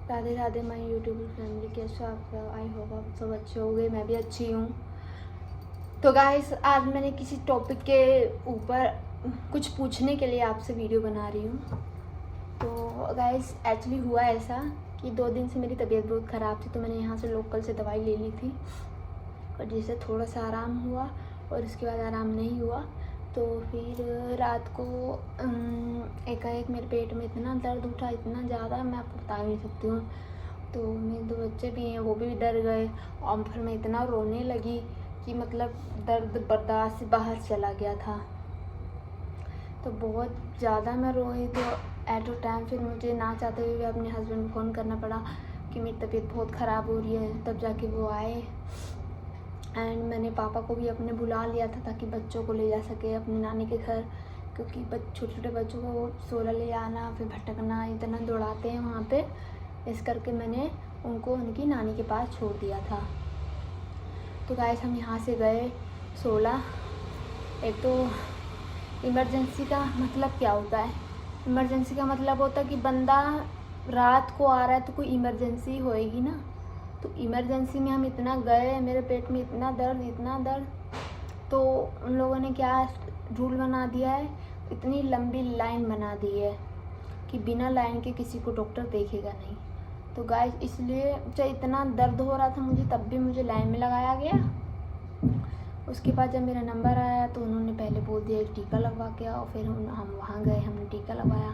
Radhe Radhe my YouTube family, कैसे हो आप सब? आई होप आप सब अच्छे हो गए, मैं भी अच्छी हूँ। तो गाइस, आज मैंने किसी टॉपिक के ऊपर कुछ पूछने के लिए आपसे वीडियो बना रही हूँ। तो गाइस, एक्चुअली हुआ ऐसा कि 2 दिन से मेरी तबीयत बहुत ख़राब थी, तो मैंने यहाँ से लोकल से दवाई ले ली थी और जिससे थोड़ा सा आराम हुआ और उसके बाद आराम नहीं हुआ। तो फिर रात को एकाएक मेरे पेट में इतना दर्द उठा, इतना ज़्यादा, मैं आपको बता नहीं सकती हूँ। तो मेरे 2 बच्चे भी हैं, वो भी डर गए और फिर मैं इतना रोने लगी कि मतलब दर्द बर्दाश्त से बाहर चला गया था। तो बहुत ज़्यादा मैं रोई। तो एट अ टाइम फिर मुझे ना चाहते हुए अपने हस्बैंड को फ़ोन करना पड़ा कि मेरी तबीयत बहुत ख़राब हो रही है, तब जाके वो आए। एंड मैंने पापा को भी अपने बुला लिया था ताकि बच्चों को ले जा सके अपनी नानी के घर, क्योंकि छोटे छोटे बच्चों को सोलह ले जाना, फिर भटकना, इतना दौड़ाते हैं वहाँ पे। इस करके मैंने उनको उनकी नानी के पास छोड़ दिया था। तो गाइस, हम यहाँ से गए 16। एक तो इमरजेंसी का मतलब क्या होता है? इमरजेंसी का मतलब होता है कि बंदा रात को आ रहा है तो कोई इमरजेंसी होएगी ना। तो इमरजेंसी में हम इतना गए, मेरे पेट में इतना दर्द, तो उन लोगों ने क्या रूल बना दिया है, इतनी लंबी लाइन बना दी है कि बिना लाइन के किसी को डॉक्टर देखेगा नहीं। तो गाइस, इसलिए चाहे इतना दर्द हो रहा था मुझे, तब भी मुझे लाइन में लगाया गया। उसके बाद जब मेरा नंबर आया तो उन्होंने पहले बोल दिया एक टीका लगवा के आओ। फिर हम वहाँ गए, हमने टीका लगवाया।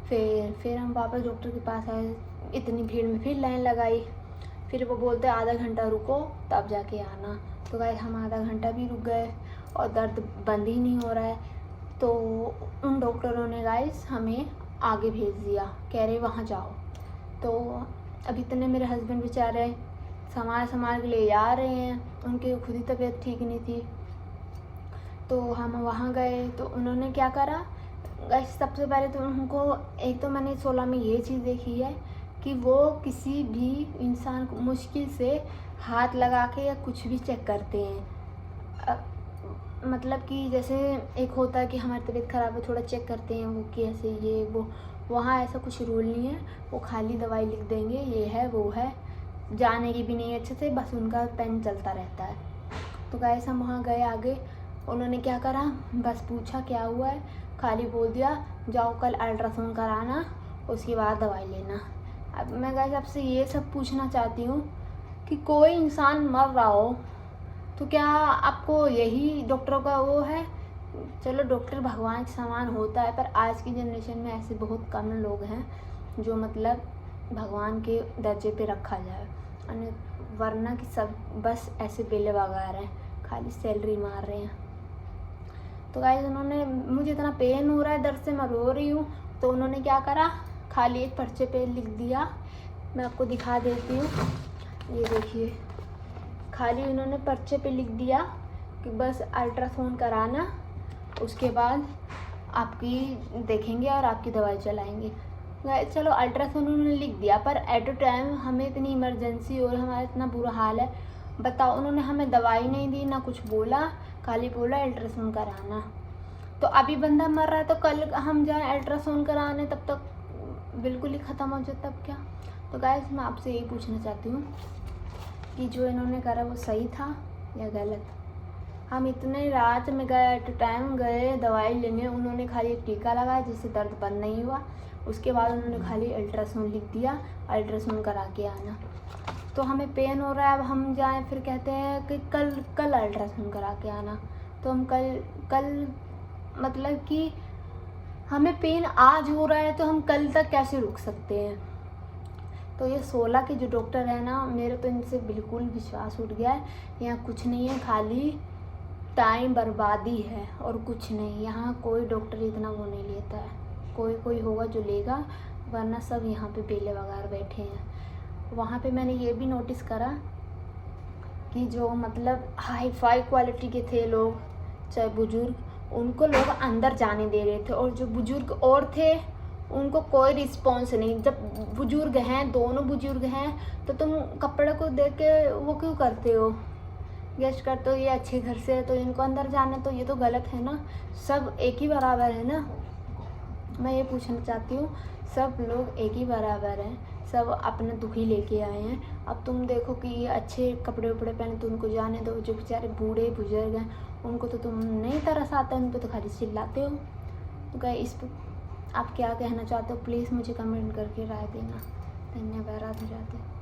फिर हम वापस डॉक्टर के पास आए, इतनी भीड़ में फिर लाइन लगाई। फिर वो बोलते आधा घंटा रुको तब जाके आना। तो गाइस, हम आधा घंटा भी रुक गए और दर्द बंद ही नहीं हो रहा है। तो उन डॉक्टरों ने गाइस हमें आगे भेज दिया, कह रहे वहाँ जाओ। तो अब इतने मेरे हस्बैंड बेचारे संभाल के ले जा रहे हैं, उनकी खुद ही तबीयत ठीक नहीं थी। तो हम वहाँ गए तो उन्होंने क्या करा गाइस, सबसे पहले तो उनको, एक तो मैंने 16 में ये चीज़ देखी है कि वो किसी भी इंसान को मुश्किल से हाथ लगा के या कुछ भी चेक करते हैं। मतलब कि जैसे एक होता है कि हमारी तबीयत ख़राब है, थोड़ा चेक करते हैं वो कि ऐसे ये वो। वहाँ ऐसा कुछ रूल नहीं है, वो खाली दवाई लिख देंगे, ये है वो है, जाने की भी नहीं अच्छे से, बस उनका पेन चलता रहता है। तो गाइस, हम वहाँ गए आगे, उन्होंने क्या करा, बस पूछा क्या हुआ है, खाली बोल दिया जाओ कल अल्ट्रासाउंड कराना, उसके बाद दवाई लेना। अब मैं गाइस आपसे ये सब पूछना चाहती हूँ कि कोई इंसान मर रहा हो तो क्या आपको यही डॉक्टरों का वो है? चलो, डॉक्टर भगवान के समान होता है, पर आज की जनरेशन में ऐसे बहुत कम लोग हैं जो मतलब भगवान के दर्जे पे रखा जाए, वरना कि सब बस ऐसे बेले बगा रहे हैं, खाली सैलरी मार रहे हैं। तो गाइस, उन्होंने, मुझे इतना पेन हो रहा है दर्द से, मैं रो रही हूँ। तो उन्होंने क्या करा, खाली एक पर्चे पे लिख दिया, मैं आपको दिखा देती हूँ, ये देखिए। खाली उन्होंने पर्चे पे लिख दिया कि बस अल्ट्रासाउंड कराना, उसके बाद आपकी देखेंगे और आपकी दवाई चलाएंगे। चलो, अल्ट्रासाउंड उन्होंने लिख दिया, पर एट अ टाइम हमें इतनी इमरजेंसी और हमारा इतना बुरा हाल है, बताओ। उन्होंने हमें दवाई नहीं दी, ना कुछ बोला, खाली बोला अल्ट्रासाउंड कराना। तो अभी बंदा मर रहा है तो कल हम जाएं अल्ट्रासाउंड कराने, तब तक बिल्कुल ही ख़त्म हो जाए, तब क्या? तो गाइस, मैं आपसे यही पूछना चाहती हूँ कि जो इन्होंने करा वो सही था या गलत? हम इतने रात में गए, एट टाइम गए दवाई लेने, उन्होंने खाली एक टीका लगाया जिससे दर्द बंद नहीं हुआ। उसके बाद उन्होंने खाली अल्ट्रासाउंड लिख दिया, अल्ट्रासाउंड करा के आना। तो हमें पेन हो रहा है, अब हम जाएं, फिर कहते हैं कि कल अल्ट्रासाउंड करा के आना। तो हम कल मतलब कि हमें पेन आज हो रहा है तो हम कल तक कैसे रुक सकते हैं? तो ये 16 के जो डॉक्टर है ना, मेरे तो इनसे बिल्कुल विश्वास उठ गया है। यहाँ कुछ नहीं है, खाली टाइम बर्बादी है और कुछ नहीं। यहाँ कोई डॉक्टर इतना वो नहीं लेता है, कोई होगा जो लेगा, वरना सब यहाँ पे बेले वगैरह बैठे हैं। वहाँ पे मैंने ये भी नोटिस करा कि जो मतलब हाई फाई क्वालिटी के थे लोग, चाहे बुजुर्ग, उनको लोग अंदर जाने दे रहे थे, और जो बुजुर्ग और थे उनको कोई रिस्पॉन्स नहीं। जब बुजुर्ग हैं, दोनों बुजुर्ग हैं, तो तुम कपड़े को देख के वो क्यों करते हो, गेस्ट करते हो ये अच्छे घर से है तो इनको अंदर जाने, तो ये तो गलत है ना। सब एक ही बराबर है ना। मैं ये पूछना चाहती हूँ, सब लोग एक ही बराबर हैं, सब अपना दुख ही लेके आए हैं। अब तुम देखो कि ये अच्छे कपड़े वपड़े पहने तो उनको जाने दो, जो बेचारे बूढ़े बुजुर्ग हैं उनको तो तुम नहीं तरस आता, उन पर तो खाली चिल्लाते हो। तो गाइस इस पर आप क्या कहना चाहते हो प्लीज़ मुझे कमेंट करके राय देना। धन्यवाद, राधे राधे।